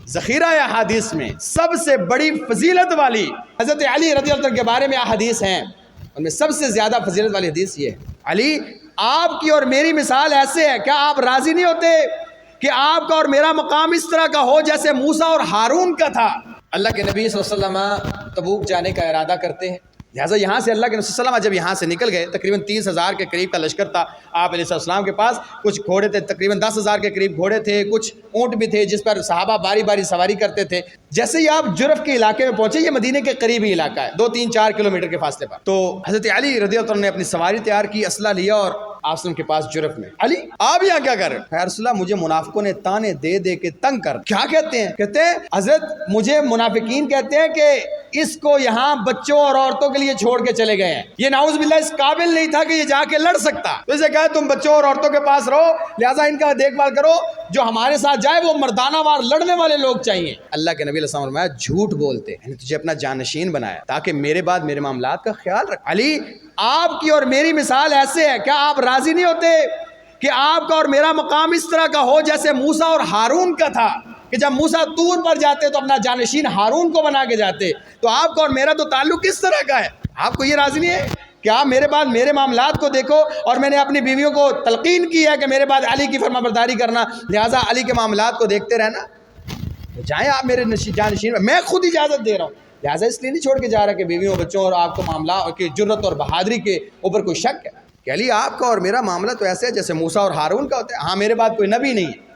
ذخیرہ احادیث میں سب سے بڑی فضیلت والی حضرت علی رضی اللہ عنہ کے بارے میں احادیث ہیں، ان میں سب سے زیادہ فضیلت والی حدیث یہ ہے، علی آپ کی اور میری مثال ایسے ہے، کیا آپ راضی نہیں ہوتے کہ آپ کا اور میرا مقام اس طرح کا ہو جیسے موسیٰ اور ہارون کا تھا؟ اللہ کے نبی صلی اللہ علیہ وسلم تبوک جانے کا ارادہ کرتے ہیں، لہٰذا یہاں سے اللہ کے نبی صلی اللہ علیہ وسلم جب یہاں سے نکل گئے، تقریباً 30,000 کے قریب کا لشکر تھا آپ علیہ السلام کے پاس، کچھ گھوڑے تھے، تقریباً 10,000 کے قریب گھوڑے تھے، کچھ اونٹ بھی تھے جس پر صحابہ باری باری سواری کرتے تھے۔ جیسے ہی آپ جرف کے علاقے میں پہنچے، یہ مدینے کے قریبی علاقہ ہے، 2-3-4 کلومیٹر کے فاصلے پر، تو حضرت علی رضی اللہ عنہ نے اپنی سواری تیار کی، اسلحہ لیا اور آپ کے پاس جرف میں، علی آپ یہاں کیا کر رہے ہیں؟ یا رسول اللہ مجھے منافقوں نے تانے دے دے کے تنگ کر۔ کیا کہتے ہیں؟ کہتے ہیں حضرت مجھے منافقین کہتے ہیں کہ اس کو یہاں بچوں اور عورتوں کے لیے چھوڑ کے چلے گئے ہیں، یہ نعوذ باللہ اس قابل نہیں تھا کہ یہ جا کے لڑ سکتا، تو اسے کہا تم بچوں اور عورتوں کے پاس رہو، لہٰذا ان کا دیکھ بھال کرو، جو ہمارے ساتھ جائے وہ مردانہ وار لڑنے والے لوگ چاہیے۔ اللہ کے نبی علیہ السلام نے فرمایا جھوٹ بولتے ہیں، تجھے اپنا جانشین بنایا تاکہ میرے بعد میرے معاملات کا خیال رکھ۔ علی آپ کی اور میری مثال ایسے ہے، کیا آپ راضی نہیں ہوتے کہ آپ کا اور میرا مقام اس طرح کا ہو جیسے موسیٰ اور ہارون کا تھا، کہ جب موسیٰ طور پر جاتے تو اپنا جانشین ہارون کو بنا کے جاتے، تو آپ کا اور میرا تو تعلق اس طرح کا ہے؟ آپ کو یہ راضی نہیں ہے کہ آپ میرے بعد میرے معاملات کو دیکھو، اور میں نے اپنی بیویوں کو تلقین کی ہے کہ میرے بعد علی کی فرما برداری کرنا، لہٰذا علی کے معاملات کو دیکھتے رہنا، جائیں آپ میرے جانشین، میں خود اجازت دے رہا ہوں، لہٰذا اس لیے نہیں چھوڑ کے جا رہا کہ بیویوں بچوں اور آپ کو معاملات کی جرت اور بہادری کے اوپر کوئی شک ہے کہ علی آپ کا اور میرا معاملہ تو ایسے ہے جیسے موسیٰ اور ہارون کا ہوتا ہے، ہاں میرے بعد کوئی نبی نہیں ہے،